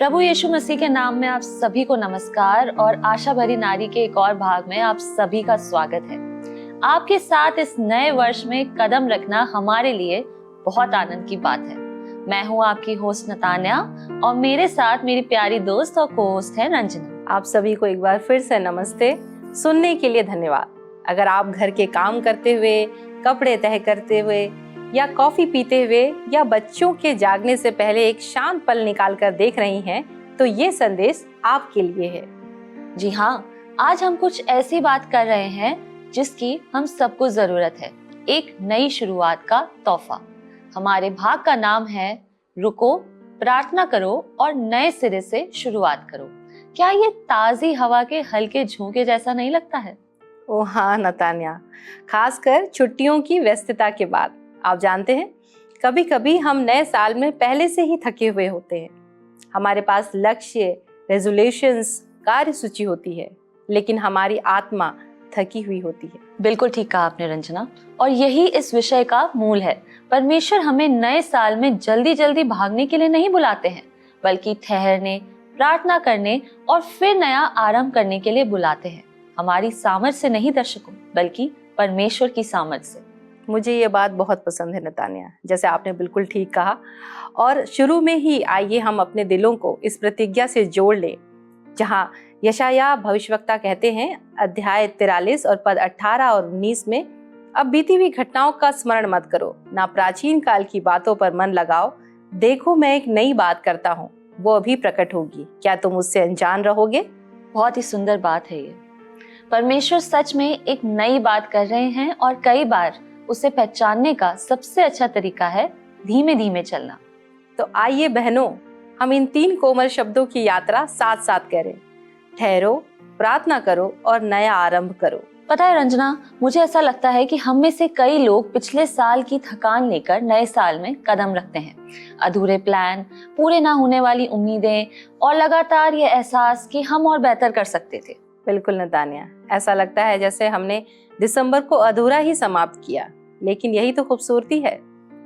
प्रभु यीशु मसीह के नाम में आप सभी को नमस्कार और आशा भरी नारी के एक और भाग में आप सभी का स्वागत है। आपके साथ इस नए वर्ष में कदम रखना हमारे लिए बहुत आनंद की बात है। मैं हूँ आपकी होस्ट नतान्या और मेरे साथ मेरी प्यारी दोस्त और को-होस्ट है रंजना। आप सभी को एक बार फिर से नमस्ते। सुनने के लिए धन्यवाद। अगर आप घर के काम करते हुए, कपड़े तह करते हुए या कॉफी पीते हुए या बच्चों के जागने से पहले एक शांत पल निकाल कर देख रही हैं, तो ये संदेश आपके लिए है। जी हाँ, आज हम कुछ ऐसी बात कर रहे हैं जिसकी हम सबको जरूरत है, एक नई शुरुआत का तोहफा। हमारे भाग का नाम है रुको, प्रार्थना करो और नए सिरे से शुरुआत करो। क्या ये ताजी हवा के हल्के झोंके जैसा नहीं लगता है? ओ हाँ नतान्या, खासकर छुट्टियों की व्यस्तता के बाद। आप जानते हैं, कभी कभी हम नए साल में पहले से ही थके हुए होते हैं। हमारे पास लक्ष्य, रेजोल्यूशंस, कार्य सूची होती है, लेकिन हमारी आत्मा थकी हुई होती है। बिल्कुल ठीक कहा आपने रंजना, और यही इस विषय का मूल है। परमेश्वर हमें नए साल में जल्दी जल्दी भागने के लिए नहीं बुलाते हैं, बल्कि ठहरने, प्रार्थना करने और फिर नया आरंभ करने के लिए बुलाते हैं। हमारी सामर्थ से नहीं दर्शकों, बल्कि परमेश्वर की सामर्थ से। मुझे ये बात बहुत पसंद है नतान्या, जैसे आपने बिल्कुल ठीक कहा। और शुरू में ही आइए हम अपने दिलों को इस प्रतिज्ञा से जोड़ लें, जहाँ यशायाह भविष्यवक्ता कहते हैं, अध्याय 43 और पद 18 और 19 में, अब बीती हुई घटनाओं का स्मरण मत करो, ना प्राचीन काल की बातों पर मन लगाओ। देखो मैं एक नई बात करता हूँ, वो अभी प्रकट होगी, क्या तुम उससे अनजान रहोगे? बहुत ही सुंदर बात है ये। परमेश्वर सच में एक नई बात कर रहे हैं और कई बार उसे पहचानने का सबसे अच्छा तरीका है धीमे धीमे चलना। तो आइए बहनों, हम इन 3 कोमल शब्दों की यात्रा साथ साथ करें। ठहरो, प्रार्थना करो और नया आरंभ करो। पता है रंजना, मुझे ऐसा लगता है कि हम में से कई लोग पिछले साल की थकान लेकर नए साल में कदम रखते हैं। अधूरे प्लान, पूरे ना होने वाली उम्मीदें और लगातार ये एहसास कि हम और बेहतर कर सकते थे। बिल्कुल नतान्या, ऐसा लगता है जैसे हमने दिसंबर को अधूरा ही समाप्त किया। लेकिन यही तो खूबसूरती है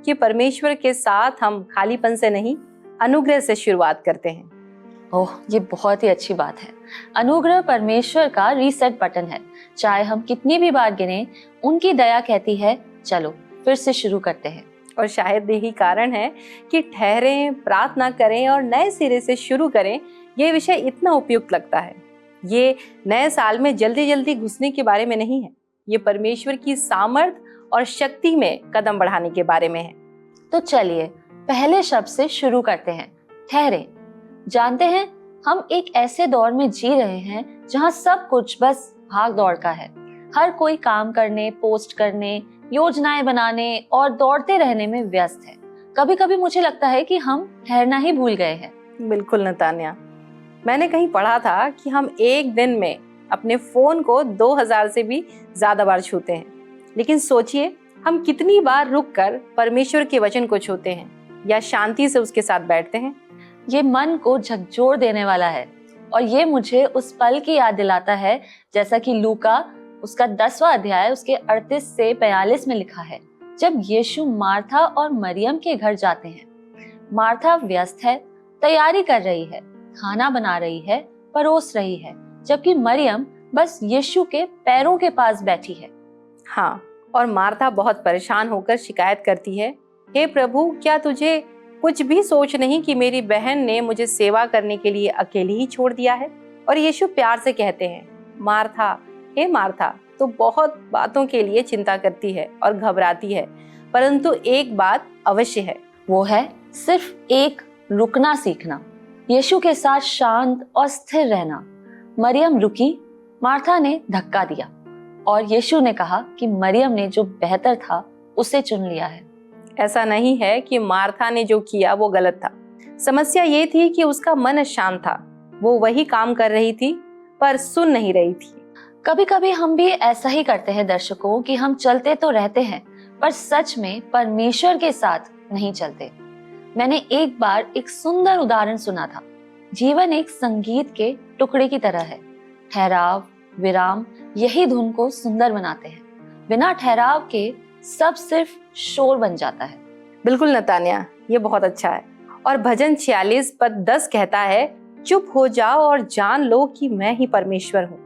कि परमेश्वर के साथ हम खालीपन से नहीं, अनुग्रह से शुरुआत करते हैं। ओह, ये बहुत ही अच्छी बात है। अनुग्रह परमेश्वर का रीसेट बटन है। चाहे हम कितनी भी बार गिने, उनकी दया कहती है चलो फिर से शुरू करते हैं। और शायद यही कारण है कि ठहरें, प्रार्थना करें और नए सिरे से शुरू करें, ये विषय इतना उपयुक्त लगता है। ये नए साल में जल्दी जल्दी घुसने के बारे में नहीं है, ये परमेश्वर की सामर्थ और शक्ति में कदम बढ़ाने के बारे में है। तो चलिए पहले शब्द से शुरू करते हैं, ठहरे। जानते हैं, हम एक ऐसे दौर में जी रहे हैं जहां सब कुछ बस भाग दौड़ का है। हर कोई काम करने, पोस्ट करने, योजनाएं बनाने और दौड़ते रहने में व्यस्त है। कभी कभी मुझे लगता है कि हम ठहरना ही भूल गए हैं। बिल्कुल नतान्या, मैंने कहीं पढ़ा था कि हम एक दिन में अपने फोन को 2000 से भी ज्यादा बार छूते हैं। लेकिन सोचिए, हम कितनी बार रुककर परमेश्वर के वचन को छूते हैं या शांति से उसके साथ बैठते हैं। ये मन को झकझोर देने वाला है और ये मुझे उस पल की याद दिलाता है, जैसा कि लूका उसका 10वां अध्याय उसके 38 से 45 में लिखा है, जब यीशु मार्था और मरियम के घर जाते हैं। मार्था व्यस्त है, तैयारी कर रही है, खाना बना रही है, परोस रही है, जबकि मरियम बस यीशु के पैरों के पास बैठी है। हाँ, और मार्था बहुत परेशान होकर शिकायत करती है, हे प्रभु, क्या तुझे कुछ भी सोच नहीं कि मेरी बहन ने मुझे सेवा करने के लिए अकेली ही छोड़ दिया है? और यीशु प्यार से कहते हैं, मार्था, हे मार्था, तो बहुत बातों के लिए चिंता करती है और घबराती है, परंतु एक बात अवश्य है, वो है सिर्फ एक रुकना सीखना, यीशु के साथ शांत और स्थिर रहना। मरियम रुकी, मार्था ने धक्का दिया और यीशु ने कहा कि मरियम ने जो बेहतर था उसे चुन लिया है। ऐसा नहीं है कि मार्था ने जो किया वो गलत था। समस्या ये थी कि उसका मन अशांत था। वो वही काम कर रही थी पर सुन नहीं रही थी। कभी कभी हम भी ऐसा ही करते हैं दर्शकों, कि हम चलते तो रहते हैं पर सच में परमेश्वर के साथ नहीं चलते। मैंने एक बार एक सुंदर उदाहरण सुना था। जीवन एक संगीत के टुकड़े की तरह है। ठहराव, विराम, यही धुन को सुंदर बनाते हैं। बिना ठहराव के सब सिर्फ शोर बन जाता है। बिल्कुल नतान्या, ये बहुत अच्छा है। और भजन 46 पद 10 कहता है, चुप हो जाओ और जान लो कि मैं ही परमेश्वर हूँ।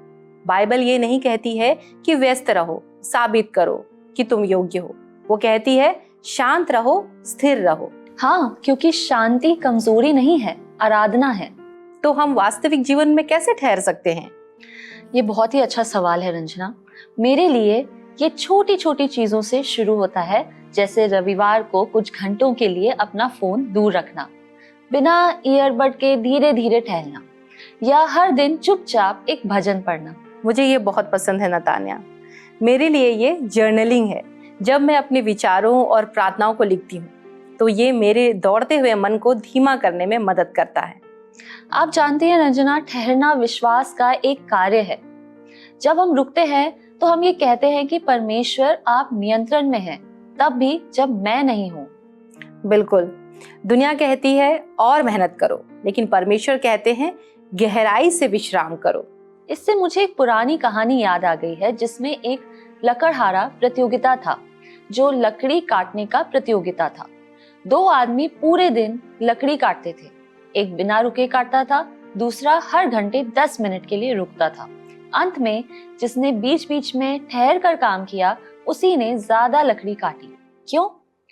बाइबल ये नहीं कहती है कि व्यस्त रहो, साबित करो कि तुम योग्य हो। वो कहती है शांत रहो, स्थिर रहो। हाँ, क्योंकि शांति कमजोरी नहीं है, आराधना है। तो हम वास्तविक जीवन में कैसे ठहर सकते हैं? ये बहुत ही अच्छा सवाल है रंजना। मेरे लिए ये छोटी छोटी चीजों से शुरू होता है, जैसे रविवार को कुछ घंटों के लिए अपना फोन दूर रखना, बिना ईयरबड के धीरे धीरे टहलना, या हर दिन चुपचाप एक भजन पढ़ना। मुझे ये बहुत पसंद है नतान्या। मेरे लिए ये जर्नलिंग है। जब मैं अपने विचारों और प्रार्थनाओं को लिखती हूँ तो ये मेरे दौड़ते हुए मन को धीमा करने में मदद करता है। आप जानते हैं रंजना, ठहरना विश्वास का एक कार्य है। जब हम रुकते हैं तो हम ये कहते हैं कि परमेश्वर आप नियंत्रण में हैं, तब भी जब मैं नहीं हूँ। बिल्कुल। दुनिया कहती है और मेहनत करो, लेकिन परमेश्वर कहते हैं गहराई से विश्राम करो। इससे मुझे एक पुरानी कहानी याद आ गई है, जिसमें एक लकड़हारा प्रतियोगिता था, जो लकड़ी काटने का प्रतियोगिता था। 2 आदमी पूरे दिन लकड़ी काटते थे। एक बिना रुके काटता था, दूसरा हर घंटे 10 मिनट के लिए रुकता था। अंत में जिसने बीच बीच में ठहर कर काम किया, उसी ने ज्यादा लकड़ी काटी। क्यों?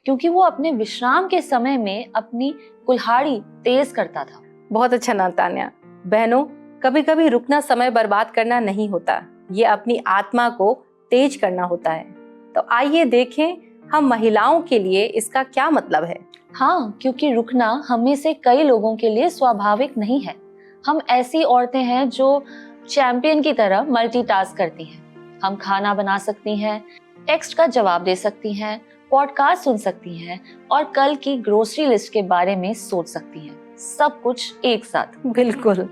क्योंकि वो अपने विश्राम के समय में अपनी कुल्हाड़ी तेज करता था। बहुत अच्छा नतान्या। बहनों, कभी कभी रुकना समय बर्बाद करना नहीं होता, ये अपनी आत्मा को तेज करना होता है। तो आइए देखें हम महिलाओं के लिए इसका क्या मतलब है। हाँ, क्योंकि रुकना हम में से कई लोगों के लिए स्वाभाविक नहीं है। हम ऐसी औरतें हैं जो चैंपियन की तरह मल्टीटास्क करती हैं। हम खाना बना सकती हैं, टेक्स्ट का जवाब दे सकती हैं, पॉडकास्ट सुन सकती हैं और कल की ग्रोसरी लिस्ट के बारे में सोच सकती हैं। सब कुछ एक साथ। बिल्कुल,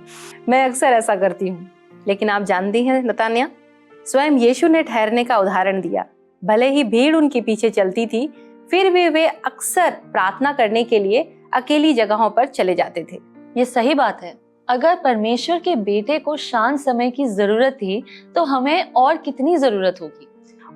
मैं अक्सर ऐसा करती हूँ। लेकिन आप जानती हैं नतान्या, स्वयं यीशु ने ठहरने का उदाहरण दिया। भले ही भीड़ उनके पीछे चलती थी, फिर भी वे अक्सर प्रार्थना करने के लिए अकेली जगहों पर चले जाते थे। ये सही बात है। अगर परमेश्वर के बेटे को शांत समय की जरूरत थी, तो हमें और कितनी जरूरत होगी।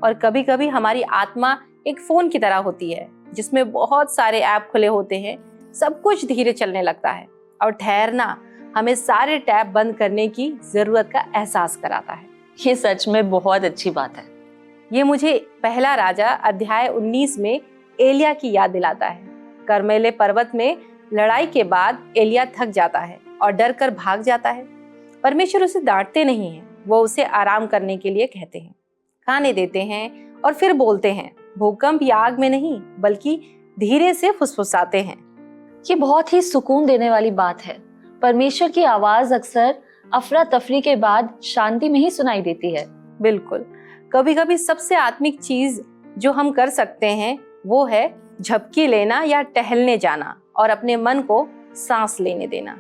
और कभी कभी हमारी आत्मा एक फोन की तरह होती है, जिसमें बहुत सारे ऐप खुले होते हैं, सब कुछ धीरे चलने लगता है, और ठहरना हमें सारे टैब बंद करने की जरूरत का एहसास कराता है। ये सच में बहुत अच्छी बात है। ये मुझे पहला राजा अध्याय 19 में एलिया की याद दिलाता है। करमेले पर्वत में लड़ाई के बाद एलिया थक जाता है और डर कर भाग जाता है। परमेश्वर उसे डांटते नहीं हैं, वो उसे आराम करने के लिए कहते हैं, खाने देते हैं और फिर बोलते हैं, भूकंप या आग में नहीं बल्कि धीरे से फुसफुसाते हैं। ये बहुत ही सुकून देने वाली बात है। परमेश्वर की आवाज अक्सर अफरा तफरी के बाद शांति में ही सुनाई देती है। बिल्कुल। कभी कभी सबसे आत्मिक चीज जो हम कर सकते हैं वो है झपकी लेना या टहलने जाना और अपने मन को सांस लेने देना।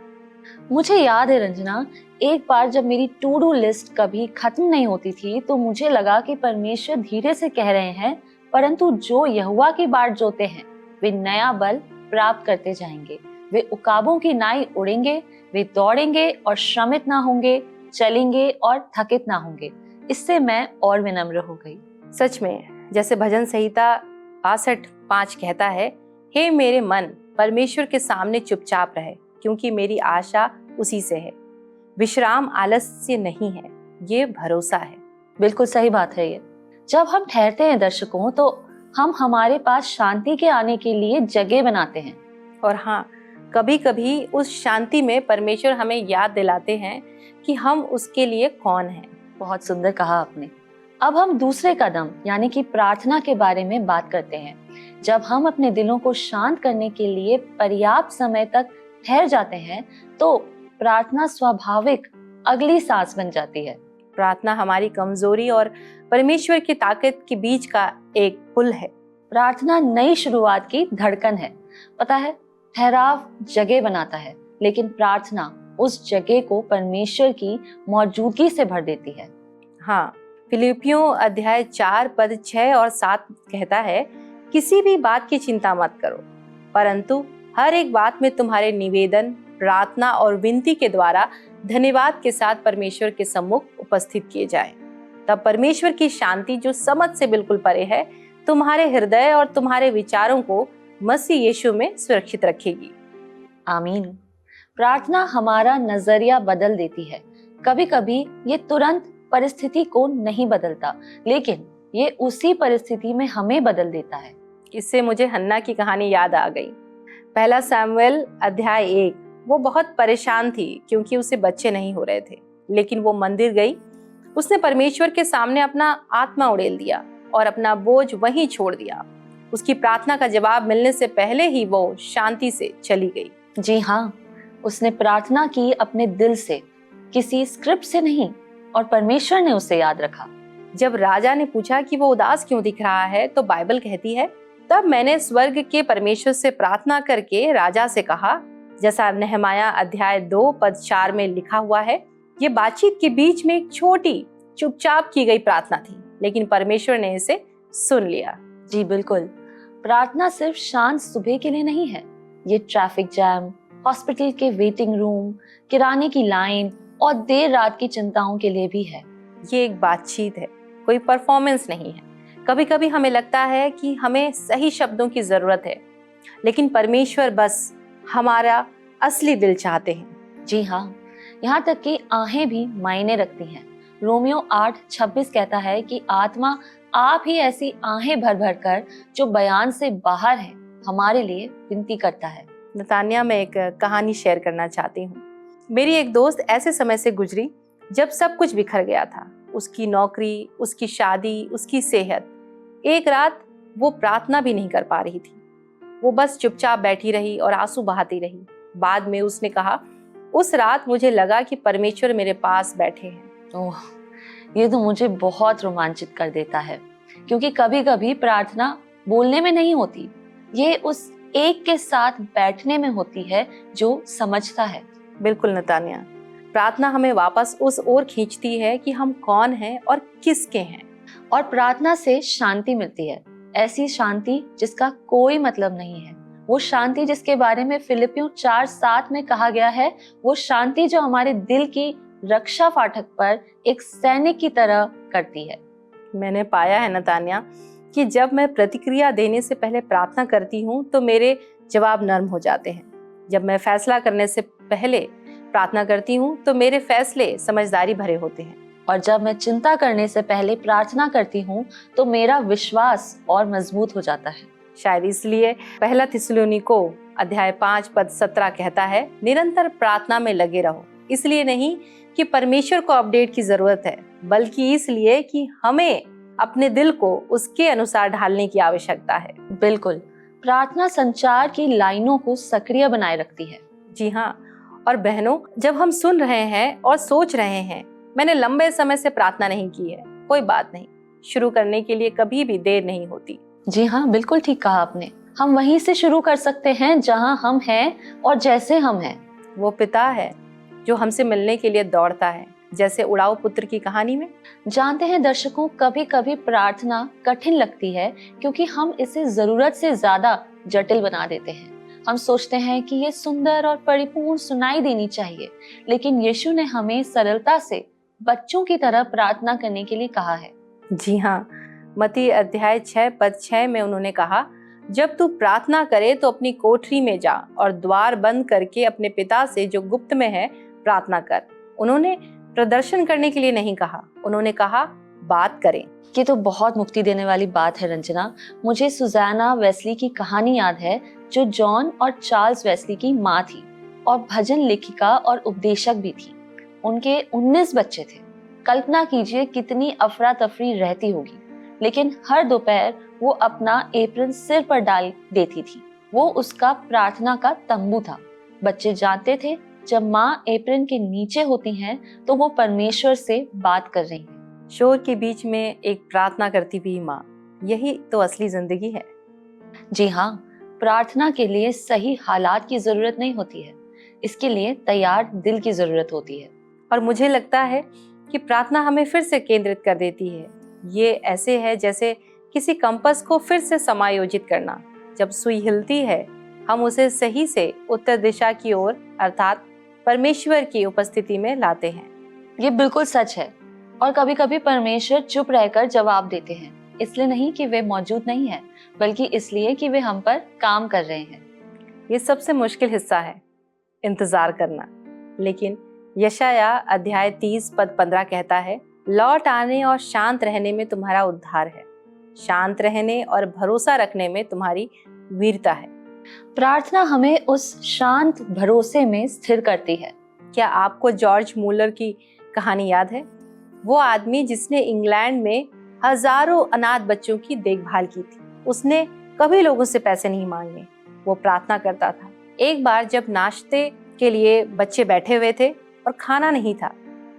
मुझे याद है रंजना, एक बार जब मेरी टू डू लिस्ट कभी खत्म नहीं होती थी, तो मुझे लगा कि परमेश्वर धीरे से कह रहे हैं, परंतु जो यहोवा की बाट जोते हैं वे नया बल प्राप्त करते जाएंगे। वे उकाबों की नाई उड़ेंगे, वे दौड़ेंगे और श्रमित ना होंगे, चलेंगे और थकित ना होंगे। इससे मैं और विनम्र हो गई। सच में, जैसे भजन संहिता 62:5 कहता है, हे मेरे मन परमेश्वर के सामने चुपचाप रहे, क्योंकि मेरी आशा उसी से है। विश्राम आलस्य नहीं है, ये भरोसा है। बिल्कुल सही बात है ये। जब हम ठहरते हैं दर्शकों, तो हम हमारे पास शांति के आने के लिए जगह बनाते हैं। और हाँ, कभी कभी उस शांति में परमेश्वर हमें याद दिलाते हैं कि हम उसके लिए कौन हैं। बहुत सुंदर कहा आपने। अब हम दूसरे कदम यानी कि प्रार्थना के बारे में बात करते हैं। जब हम अपने दिलों को शांत करने के लिए पर्याप्त समय तक ठहर जाते हैं, तो प्रार्थना स्वाभाविक अगली सांस बन जाती है। प्रार्थना हमारी कमजोरी और परमेश्वर की ताकत के बीच का एक पुल है। प्रार्थना नई शुरुआत की धड़कन है। पता है, ठहराव जगह बनाता है, लेकिन प्रार्थना उस जगह को परमेश्वर की मौजूदगी से भर देती है। हाँ, फिलिपियों अध्याय 4 पद 6 और 7 कहता है, किसी भी बात की चिंता मत करो, परंतु हर एक बात में तुम्हारे निवेदन, प्रार्थना और विनती के द्वारा धन्यवाद के साथ परमेश्वर के सम्मुख उपस्थित किए जाएं। तब परमेश्वर की शांति, जो समझ से बिल्कुल परे है, तुम्हारे हृदय और तुम्हारे विचारों को मसीह यीशु में सुरक्षित रखेगी। आमीन। प्रार्थना हमारा नजरिया बदल देती है। कभी कभी ये तुरंत परिस्थिति को नहीं बदलता, लेकिन ये उसी परिस्थिति में हमें बदल देता है। इससे मुझे हन्ना की कहानी याद आ गई। पहला सामुएल अध्याय 1। वो बहुत परेशान थी क्योंकि उसे बच्चे नहीं हो रहे थे, लेकिन वो मंदिर गई। उसने परमेश्वर के सामने अपना आत्मा उड़ेल दिया और अपना बोझ वहीं छोड़ दिया। उसकी प्रार्थना का जवाब मिलने से पहले ही वो शांति से चली गई। जी हाँ, उसने प्रार्थना की अपने दिल से, किसी स्क्रिप्ट से नहीं, और परमेश्वर ने उसे याद रखा। जब राजा ने पूछा कि वो उदास क्यों दिख रहा है, तो बाइबल कहती है, तब मैंने स्वर्ग के परमेश्वर से प्रार्थना करके राजा से कहा, जैसा नहमाया अध्याय 2 पद 4 में लिखा हुआ है। ये बातचीत के बीच में एक छोटी चुपचाप की गई प्रार्थना थी, लेकिन परमेश्वर ने इसे सुन लिया। जी बिल्कुल, प्रार्थना सिर्फ शांत सुबह के लिए नहीं है। ये ट्रैफिक जैम, हॉस्पिटल के वेटिंग रूम, किराने की लाइन और देर रात की चिंताओं के लिए भी है। ये एक बातचीत है, कोई परफॉर्मेंस नहीं है। कभी कभी हमें लगता है कि हमें सही शब्दों की जरूरत है, लेकिन परमेश्वर बस हमारा असली दिल चाहते हैं। जी हाँ, यहाँ तक कि आहें भी मायने रखती हैं। रोमियो 8:26 कहता है कि आत्मा आप ही ऐसी आहें भर भर कर जो बयान से बाहर है हमारे लिए विनती करता है। नतान्या, मैं एक कहानी शेयर करना चाहती हूँ। मेरी एक दोस्त ऐसे समय से गुजरी जब सब कुछ बिखर गया था। उसकी नौकरी, उसकी शादी, उसकी सेहत। एक रात वो प्रार्थना भी नहीं कर पा रही थी। वो बस चुपचाप बैठी रही और आंसू बहाती रही। बाद में उसने कहा, उस रात मुझे लगा कि परमेश्वर मेरे पास बैठे हैं। ओह, ये तो मुझे बहुत रोमांचित कर देता है, क्योंकि कभी कभी प्रार्थना बोलने में नहीं होती, ये उस एक के साथ बैठने में होती है जो समझता है। बिल्कुल नतान्या, प्रार्थना हमें वापस उस ओर खींचती है कि हम कौन हैं और किसके हैं। और प्रार्थना से शांति मिलती है, ऐसी शांति जिसका कोई मतलब नहीं है। वो शांति जिसके बारे में फिलिपियों 4:7 में कहा गया है, वो शांति जो हमारे दिल की रक्षा फाटक पर एक सैनिक की तरह करती है। मैंने पाया है नतान्या कि जब मैं प्रतिक्रिया देने से पहले प्रार्थना करती हूँ तो मेरे जवाब नर्म हो जाते हैं। जब मैं फैसला करने से पहले प्रार्थना करती हूँ तो मेरे फैसले समझदारी भरे होते हैं। और जब मैं चिंता करने से पहले प्रार्थना करती हूँ तो मेरा विश्वास और मजबूत हो जाता है। शायद इसलिए पहला थिस्सलुनीको अध्याय 5 पद 17 कहता है, निरंतर प्रार्थना में लगे रहो। इसलिए नहीं कि परमेश्वर को अपडेट की जरूरत है, बल्कि इसलिए कि हमें अपने दिल को उसके अनुसार ढालने की आवश्यकता है। बिल्कुल, प्रार्थना संचार की लाइनों को सक्रिय बनाए रखती है। जी हाँ, और बहनों, जब हम सुन रहे हैं और सोच रहे हैं, मैंने लंबे समय से प्रार्थना नहीं की है, कोई बात नहीं, शुरू करने के लिए कभी भी देर नहीं होती। जी हाँ, बिल्कुल ठीक कहा आपने। हम वहीं से शुरू कर सकते हैं जहाँ हम हैं और जैसे हम हैं। वो पिता है जो हमसे मिलने के लिए दौड़ता है, जैसे उड़ाऊ पुत्र की कहानी में। जानते हैं दर्शकों, कभी कभी प्रार्थना कठिन लगती है क्योंकि हम इसे जरूरत से ज्यादा जटिल बना देते हैं। हम सोचते हैं कि ये सुंदर और परिपूर्ण सुनाई देनी चाहिए, लेकिन यीशु ने हमें सरलता से बच्चों की तरह प्रार्थना करने के लिए कहा है। जी हाँ, मत्ती अध्याय 6 पद 6 में उन्होंने कहा, जब तू प्रार्थना करे तो अपनी कोठरी में जा और द्वार बंद करके अपने पिता से जो गुप्त में है प्रार्थना कर। उन्होंने प्रदर्शन करने के लिए नहीं कहा, उन्होंने कहा बात करें। ये तो बहुत मुक्ति देने वाली बात है रंजना। मुझे सुज़ैना वेस्ली की कहानी याद है, जो जॉन और चार्ल्स वेस्ली की माँ थी और भजन लेखिका और उपदेशक भी थी। उनके 19 बच्चे थे। कल्पना कीजिए कितनी अफरा तफरी रहती होगी, लेकिन हर दोपहर वो अपना एप्रन सिर पर डाल देती थी। वो उसका प्रार्थना का तंबू था। बच्चे जानते थे जब माँ एप्रन के नीचे होती हैं तो वो परमेश्वर से बात कर रही हैं। शोर के बीच में एक प्रार्थना करती हुई माँ, यही तो असली जिंदगी है। जी हाँ, प्रार्थना के लिए सही हालात की जरूरत नहीं होती है, इसके लिए तैयार दिल की जरूरत होती है। और मुझे लगता है कि प्रार्थना हमें फिर से केंद्रित कर देती है। ये ऐसे है जैसे किसी कंपास को फिर से समायोजित करना। जब सुई हिलती है, हम उसे सही से उत्तर दिशा की ओर अर्थात परमेश्वर की उपस्थिति में लाते हैं। ये बिल्कुल सच है। और कभी कभी परमेश्वर चुप रहकर जवाब देते हैं, इसलिए नहीं कि वे मौजूद नहीं हैं, बल्कि इसलिए कि वे हम पर काम कर रहे हैं। ये सबसे मुश्किल हिस्सा है, इंतजार करना। लेकिन यशाया अध्याय 30 पद 15 कहता है, लौट आने और शांत रहने में तुम्हारा उद्धार है, शांत रहने और भरोसा रखने में तुम्हारी वीरता है। प्रार्थना हमें उस शांत भरोसे में स्थिर करती है। क्या आपको जॉर्ज मूलर की कहानी याद है? वो आदमी जिसने इंग्लैंड में हजारों अनाथ बच्चों की देखभाल की थी। उसने कभी लोगों से पैसे नहीं मांगे, वो प्रार्थना करता था। एक बार जब नाश्ते के लिए बच्चे बैठे हुए थे और खाना नहीं था,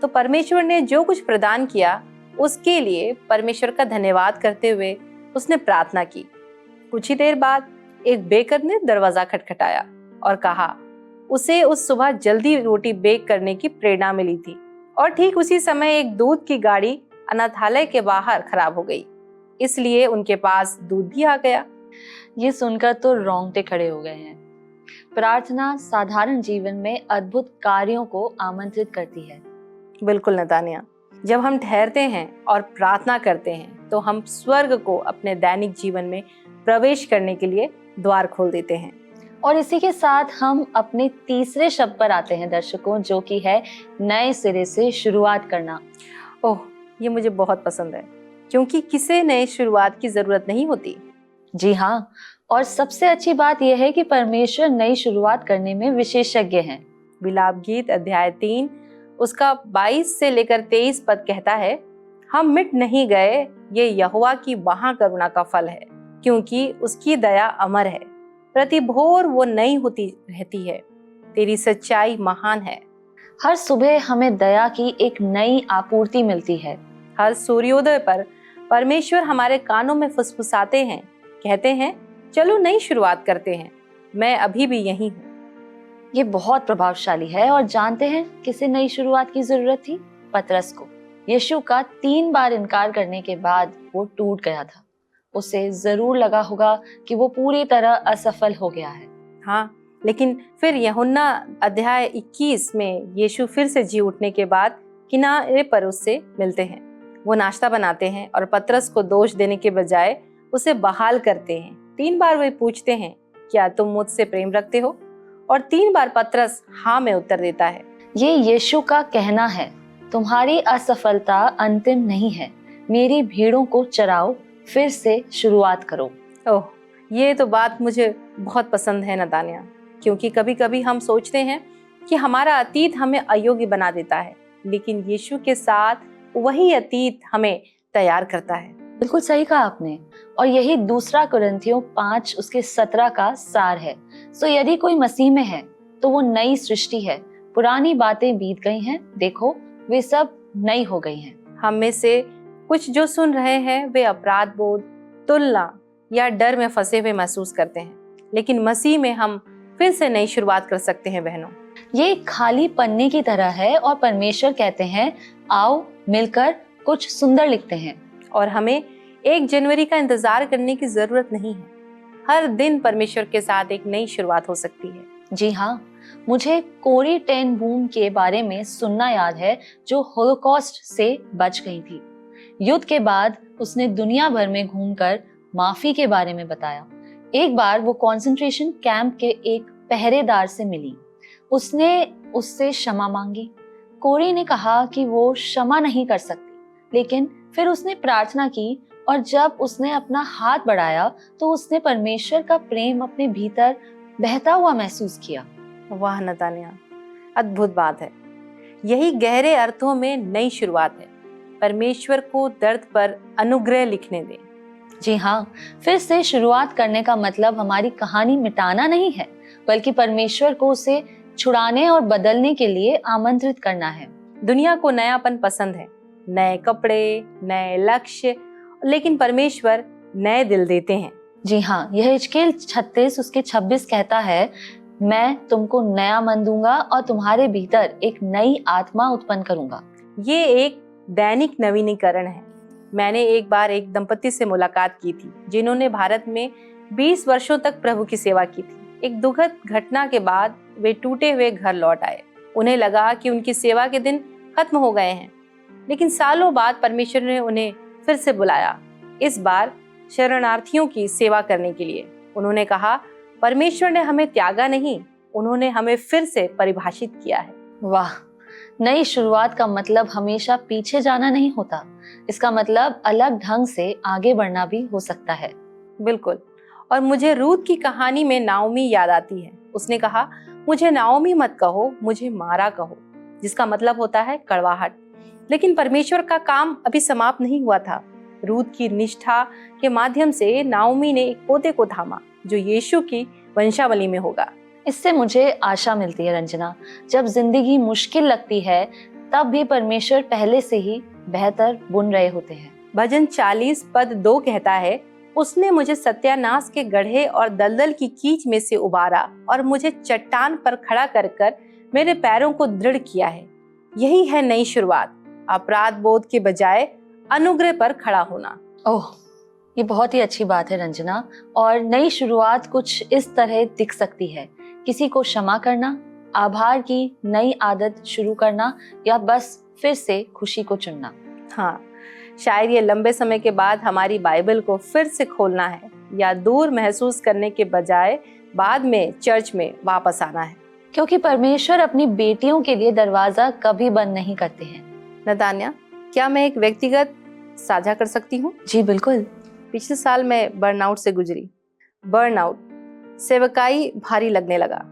तो परमेश्वर ने जो कुछ प्रदान किया उसके लिए परमेश्वर का धन्यवाद करते हुए उसने प्रार्थना की। कुछ ही देर बाद एक बेकर ने दरवाजा खटखटाया और कहा उसे उस सुबह जल्दी रोटी बेक करने की प्रेरणा मिली थी। और ठीक उसी समय एक दूध की गाड़ी अनाथालय के बाहर खराब हो गई, इसलिए उनके पास दूध भी आ गया। ये सुनकर तो रोंगटे खड़े हो गए हैं। प्रार्थना साधारण जीवन में अद्भुत कार्यों को आमंत्रित करती है। बिल्कुल नतानिया, जब हम ठहरते हैं और प्रार्थना करते हैं तो हम स्वर्ग को अपने दैनिक जीवन में प्रवेश करने के लिए द्वार खोल देते हैं। और इसी के साथ हम अपने तीसरे शब्द पर आते हैं दर्शकों, जो कि है नए सिरे से शुरुआत करना। ओह, ये मुझे बहुत पसंद है, क्योंकि किसी नई शुरुआत की जरूरत नहीं होती। जी हाँ, और सबसे अच्छी बात यह है कि परमेश्वर नई शुरुआत करने में विशेषज्ञ हैं। विलाप गीत अध्याय 3 उसका 22 से लेकर 23 पद कहता है, हम मिट नहीं गए, ये यहोवा की वहां करुणा का फल है, क्योंकि उसकी दया अमर है, प्रति भोर वो नई होती रहती है, तेरी सच्चाई महान है। हर सुबह हमें दया की एक नई आपूर्ति मिलती है। हर सूर्योदय पर परमेश्वर हमारे कानों में फुसफुसाते हैं, कहते हैं चलो नई शुरुआत करते हैं, मैं अभी भी यही हूँ। ये बहुत प्रभावशाली है। और जानते हैं किसे नई शुरुआत की जरूरत थी? पतरस को। यीशु का 3 बार इनकार करने के बाद वो टूट गया था। उसे जरूर लगा होगा कि वो पूरी तरह असफल हो गया है। हाँ, लेकिन फिर यूहन्ना अध्याय 21 में यीशु फिर से जी उठने के बाद किनारे पर उससे मिलते हैं। वो नाश्ता बनाते हैं और पतरस को दोष देने के बजाय उसे बहाल करते हैं। 3 बार वे पूछते हैं, क्या तुम मुझसे प्रेम रखते हो? और 3 बार पतरस हाँ में उत्तर देता है। ये यीशु का कहना है, तुम्हारी असफलता अंतिम नहीं है, मेरी भीड़ों को चराओ, फिर से शुरुआत करो। ओह, ये तो बात मुझे बहुत पसंद है नतानिया, क्योंकि कभी कभी हम सोचते हैं कि हमारा अतीत हमें अयोग्य बना देता है, लेकिन यीशु के साथ वही अतीत हमें तैयार करता है। बिल्कुल सही कहा आपने। और यही 2 कुरिन्थियों 5 उसके 17 का सार है। सो यदि कोई मसीह में है तो वो नई सृष्टि है, पुरानी बातें बीत गई हैं, देखो वे सब नई हो गई हैं। हम में से कुछ जो सुन रहे हैं वे अपराध बोध, तुलना या डर में फंसे हुए महसूस करते हैं, लेकिन मसीह में हम फिर से नई शुरुआत कर सकते हैं। बहनों, ये खाली पन्ने की तरह है और परमेश्वर कहते हैं आओ मिलकर कुछ सुंदर लिखते हैं। और हमें 1 जनवरी का इंतजार करने की जरूरत नहीं है। हर दिन परमेश्वर के साथ एक नई शुरुआत हो सकती है। जी हाँ, मुझे कोरी टेन बूम के बारे में सुनना याद है, जो होलोकॉस्ट से बच गई थी। युद्ध के बाद उसने दुनिया भर में घूमकर माफी के बारे में बताया। एक बार वो कंसंट्रेशन कैंप के एक पहरेदार से मिली। उसने उससे क्षमा मांगी। कोरी ने कहा कि वो क्षमा नहीं कर सकती, लेकिन फिर उसने प्रार्थना की और जब उसने अपना हाथ बढ़ाया तो उसने परमेश्वर का प्रेम अपने भीतर बहता हुआ महसूस किया। वाह नतानिया, अद्भुत बात है। यही गहरे अर्थों में नई शुरुआत है। परमेश्वर को दर्द पर अनुग्रह लिखने दें। जी हाँ, फिर से शुरुआत करने का मतलब हमारी कहानी मिटाना नहीं है, बल्कि परमेश्वर को उसे छुड़ाने और बदलने के लिए आमंत्रित करना है। दुनिया को नयापन पसंद है, नए कपड़े, नए लक्ष्य, लेकिन परमेश्वर नए दिल देते हैं। जी हाँ, यह हिजकेल 36 उसके 26 कहता है, मैं तुमको नया मन दूंगा और तुम्हारे भीतर एक नई आत्मा उत्पन्न करूंगा। ये एक दैनिक नवीनीकरण है। मैंने एक बार एक दंपति से मुलाकात की थी जिन्होंने भारत में 20 वर्षों तक प्रभु की सेवा की थी। एक दुखद घटना के बाद वे टूटे हुए घर लौट आए। उन्हें लगा कि उनकी सेवा के दिन खत्म हो गए हैं, लेकिन सालों बाद परमेश्वर ने उन्हें फिर से बुलाया, इस बार शरणार्थियों की सेवा करने के लिए। उन्होंने कहा, परमेश्वर ने हमें त्यागा नहीं, उन्होंने हमें फिर से परिभाषित किया है। वाह, नई शुरुआत का मतलब हमेशा पीछे जाना नहीं होता। इसका मतलब अलग ढंग से आगे बढ़ना भी हो सकता है। बिल्कुल। और मुझे रूथ की कहानी में नाओमी याद आती है। उसने कहा, मुझे नाओमी मत कहो, मुझे मारा कहो, जिसका मतलब होता है कड़वाहट। लेकिन परमेश्वर का काम अभी समाप्त नहीं हुआ था। रूथ की निष्ठा के माध्यम से नाओमी ने एक पोते को थामा जो यीशु की वंशावली में होगा। इससे मुझे आशा मिलती है रंजना। जब जिंदगी मुश्किल लगती है तब भी परमेश्वर पहले से ही बेहतर बुन रहे होते हैं। भजन 40 पद 2 कहता है, उसने मुझे सत्यानाश के गड्ढे और दलदल की कीच में से उबारा और मुझे चट्टान पर खड़ा कर कर मेरे पैरों को दृढ़ किया है। यही है नई शुरुआत, अपराध बोध के बजाय अनुग्रह पर खड़ा होना। ओह, ये बहुत ही अच्छी बात है रंजना। और नई शुरुआत कुछ इस तरह दिख सकती है। किसी को क्षमा करना, आभार की नई आदत शुरू करना, या बस फिर से खुशी को चुनना। हाँ, शायद ये लंबे समय के बाद हमारी बाइबल को फिर से खोलना है, या दूर महसूस करने के बजाय बाद में चर्च में वापस आना है। क्योंकि परमेश्वर अपनी बेटियों के लिए दरवाजा कभी बंद नहीं करते हैं। नतान्या, क्या मैं एक व्यक्तिगत साझा कर सकती हूँ? जी बिल्कुल। पिछले साल मैं बर्नआउट से गुजरी। बर्नआउट, सेवकाई भारी लगने लगा,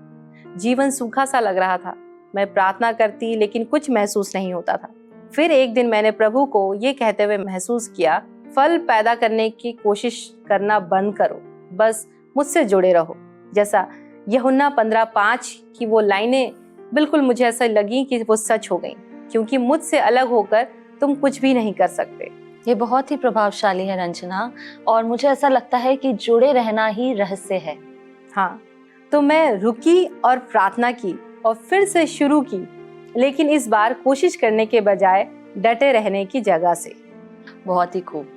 जीवन सूखा सा लग रहा था। मैं प्रार्थना करती लेकिन कुछ महसूस नहीं होता था। फिर एक दिन मैंने प्रभु को ये कहते हुए महसूस किया, फल पैदा करने की कोशिश करना बंद करो, बस मुझसे जुड़े रहो। जैसा यूहन्ना 15:5 की वो लाइनें बिल्कुल मुझे ऐसा लगी कि वो सच हो गई, क्योंकि मुझसे अलग होकर तुम कुछ भी नहीं कर सकते। ये बहुत ही प्रभावशाली है रंजना, और मुझे ऐसा लगता है कि जुड़े रहना ही रहस्य है। हाँ, तो मैं रुकी और प्रार्थना की और फिर से शुरू की, लेकिन इस बार कोशिश करने के बजाय डटे रहने की जगह से। बहुत ही खूब।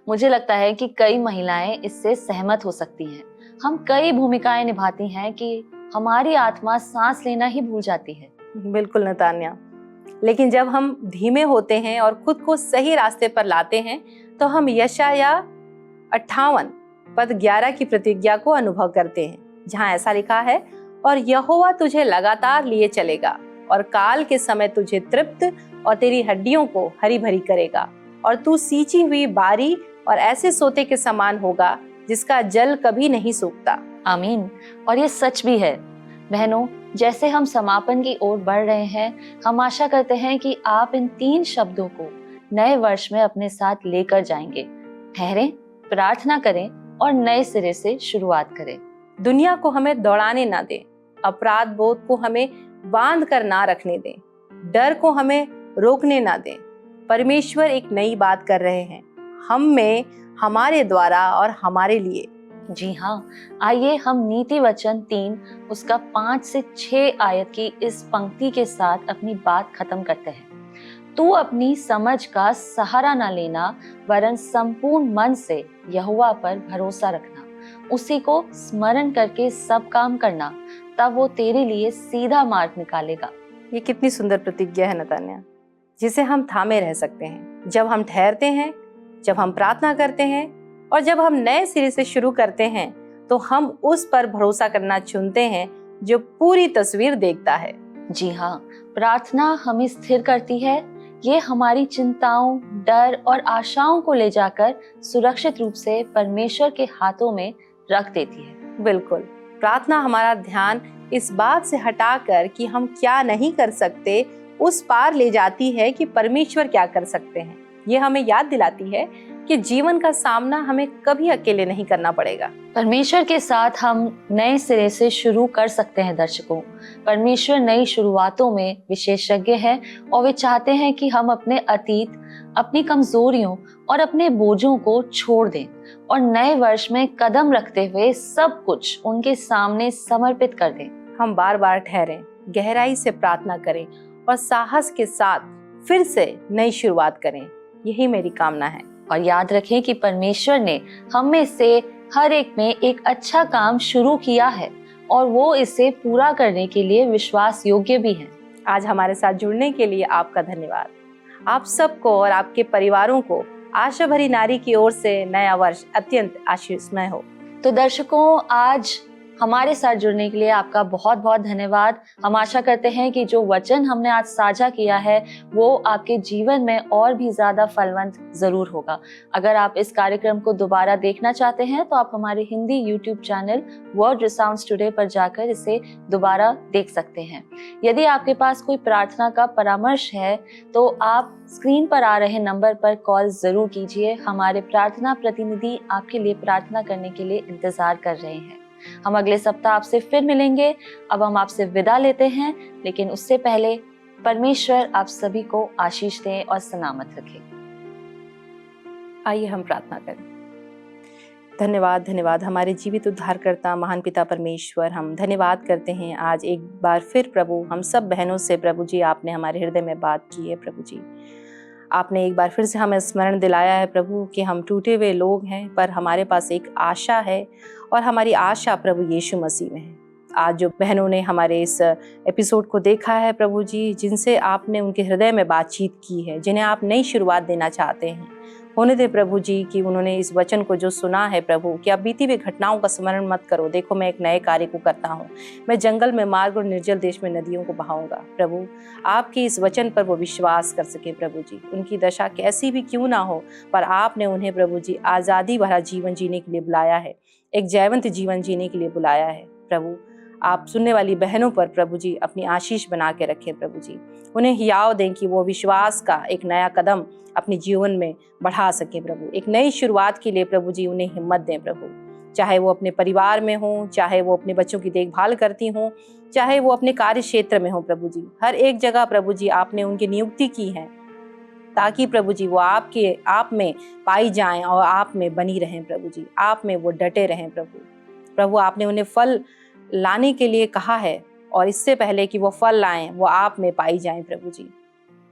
मुझे लगता है कि कई महिलाएं इससे सहमत हो सकती हैं। हम कई भूमिकाएं निभाती हैं कि हमारी आत्मा सांस लेना ही भूल जाती है। बिल्कुल नतान्या, लेकिन जब हम धीमे होते हैं और खुद को सही रास्ते पर लाते हैं तो हम यशाया 58 पद 11 की प्रतिज्ञा को अनुभव करते हैं, जहाँ ऐसा लिखा है, और यहोवा तुझे लगातार लिए चलेगा और काल के समय तुझे तृप्त और तेरी हड्डियों को हरी भरी करेगा, और तू सींची हुई बारी और ऐसे सोते के समान होगा जिसका जल कभी नहीं सूखता। आमीन। और ये सच भी है। बहनों, जैसे हम समापन की ओर बढ़ रहे हैं, हम आशा करते हैं कि आप इन 3 शब्दों को नए वर्ष में अपने साथ लेकर जाएंगे। ठहरें, प्रार्थना करें और नए सिरे से शुरुआत करें। दुनिया को हमें दौड़ाने ना दें, अपराध बोध को हमें बांध कर ना रखने दें, डर को हमें रोकने ना दें। परमेश्वर एक नई बात कर रहे हैं, हम में, हमारे द्वारा और हमारे लिए। जी हाँ, आइए हम नीति वचन 3 उसका 5 से 6 आयत की इस पंक्ति के साथ अपनी बात खत्म करते हैं। तू अपनी समझ का सहारा न लेना, वरन संपूर्ण मन से यहोवा पर भरोसा रखना, उसी को स्मरण करके सब काम करना, तब वो तेरे लिए सीधा मार्ग निकालेगा। ये कितनी सुंदर प्रतिज्ञा है नतान्या, जिसे हम थामे रह सकते हैं जब हम ठहरते हैं, जब हम प्रार्थना करते हैं, और जब हम नए सिरे से शुरू करते हैं तो हम उस पर भरोसा करना चुनते हैं जो पूरी तस्वीर देखता है। जी हाँ, प्रार्थना हमें स्थिर करती है। ये हमारी चिंताओं, डर और आशाओं को ले जाकर सुरक्षित रूप से परमेश्वर के हाथों में रख देती है। बिल्कुल, प्रार्थना हमारा ध्यान इस बात से हटाकर कि हम क्या नहीं कर सकते, उस पार ले जाती है कि परमेश्वर क्या कर सकते हैं। ये हमें याद दिलाती है कि जीवन का सामना हमें कभी अकेले नहीं करना पड़ेगा। परमेश्वर के साथ हम नए सिरे से शुरू कर सकते हैं। दर्शकों, परमेश्वर नई शुरुआतों में विशेषज्ञ है और वे चाहते हैं कि हम अपने अतीत, अपनी कमजोरियों और अपने बोझों को छोड़ दें और नए वर्ष में कदम रखते हुए सब कुछ उनके सामने समर्पित कर दें। हम बार बार ठहरें, गहराई से प्रार्थना करें और साहस के साथ फिर से नई शुरुआत करें। यही मेरी कामना है। और याद रखें कि परमेश्वर ने हम में से हर एक में एक अच्छा काम शुरू किया है और वो इसे पूरा करने के लिए विश्वास योग्य भी है। आज हमारे साथ जुड़ने के लिए आपका धन्यवाद। आप सबको और आपके परिवारों को आशा भरी नारी की ओर से नया वर्ष अत्यंत आशीषमय हो। तो दर्शकों, आज हमारे साथ जुड़ने के लिए आपका बहुत बहुत धन्यवाद। हम आशा करते हैं कि जो वचन हमने आज साझा किया है वो आपके जीवन में और भी ज्यादा फलवंत जरूर होगा। अगर आप इस कार्यक्रम को दोबारा देखना चाहते हैं तो आप हमारे Hindi YouTube channel Word Resounds Today पर जाकर इसे दोबारा देख सकते हैं। यदि आपके पास कोई प्रार्थना का परामर्श है तो आप स्क्रीन पर आ रहे नंबर पर कॉल जरूर कीजिए। हमारे प्रार्थना प्रतिनिधि आपके लिए प्रार्थना करने के लिए इंतजार कर रहे हैं। हम अगले सप्ताह आपसे फिर मिलेंगे। अब हम आपसे विदा लेते हैं, लेकिन उससे पहले परमेश्वर आप सभी को आशीष दें और सलामत रखे। आइए हम प्रार्थना करें। धन्यवाद धन्यवाद हमारे जीवित उद्धारकर्ता महान पिता परमेश्वर, हम धन्यवाद करते हैं आज एक बार फिर प्रभु हम सब बहनों से प्रभु जी आपने हमारे हृदय में बात की है। प्रभु जी आपने एक बार फिर से हमें स्मरण दिलाया है प्रभु कि हम टूटे हुए लोग हैं, पर हमारे पास एक आशा है और हमारी आशा प्रभु यीशु मसीह में है। आज जो बहनों ने हमारे इस एपिसोड को देखा है प्रभु जी, जिनसे आपने उनके हृदय में बातचीत की है, जिन्हें आप नई शुरुआत देना चाहते हैं, होने दे प्रभु जी कि उन्होंने इस वचन को जो सुना है प्रभु कि आप बीती हुई घटनाओं का स्मरण मत करो, देखो मैं एक नए कार्य को करता हूँ, मैं जंगल में मार्ग और निर्जल देश में नदियों को बहाऊंगा। प्रभु आपके इस वचन पर वो विश्वास कर सके प्रभु जी, उनकी दशा कैसी भी क्यों ना हो, पर आपने उन्हें प्रभु जी आज़ादी भरा जीवन जीने के लिए बुलाया है, एक जयवंत जीवन जीने के लिए बुलाया है। प्रभु आप सुनने वाली बहनों पर प्रभु जी अपनी आशीष बना के रखें प्रभु जी, उन्हें हियाव दें कि वो विश्वास का एक नया कदम अपने जीवन में बढ़ा सकें प्रभु, एक नई शुरुआत के लिए प्रभु जी उन्हें हिम्मत दें प्रभु, चाहे वो अपने परिवार में हो, चाहे वो अपने बच्चों की देखभाल करती हों, चाहे वो अपने कार्य क्षेत्र में हो प्रभु जी, हर एक जगह प्रभु जी आपने उनकी नियुक्ति की है ताकि प्रभु जी वो आप में पाई जाएं और आप में बनी रहें प्रभु जी, आप में वो डटे रहें प्रभु। प्रभु आपने उन्हें फल लाने के लिए कहा है और इससे पहले कि वो फल लाएं वो आप में पाई जाएं प्रभु जी।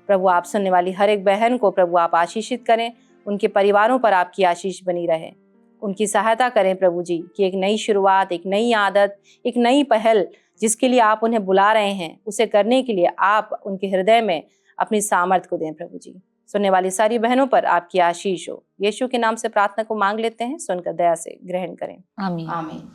प्रभु आप सुनने वाली हर एक बहन को प्रभु आप आशीषित करें, उनके परिवारों पर आपकी आशीष बनी रहे, उनकी सहायता करें प्रभु जी कि एक नई शुरुआत, एक नई आदत, एक नई पहल जिसके लिए आप उन्हें बुला रहे हैं उसे करने के लिए आप उनके हृदय में अपनी सामर्थ्य को दें प्रभु जी। सुनने वाली सारी बहनों पर आपकी आशीष हो। यीशु के नाम से प्रार्थना को मांग लेते हैं, सुनकर दया से ग्रहण करें। आमीन। आमीन।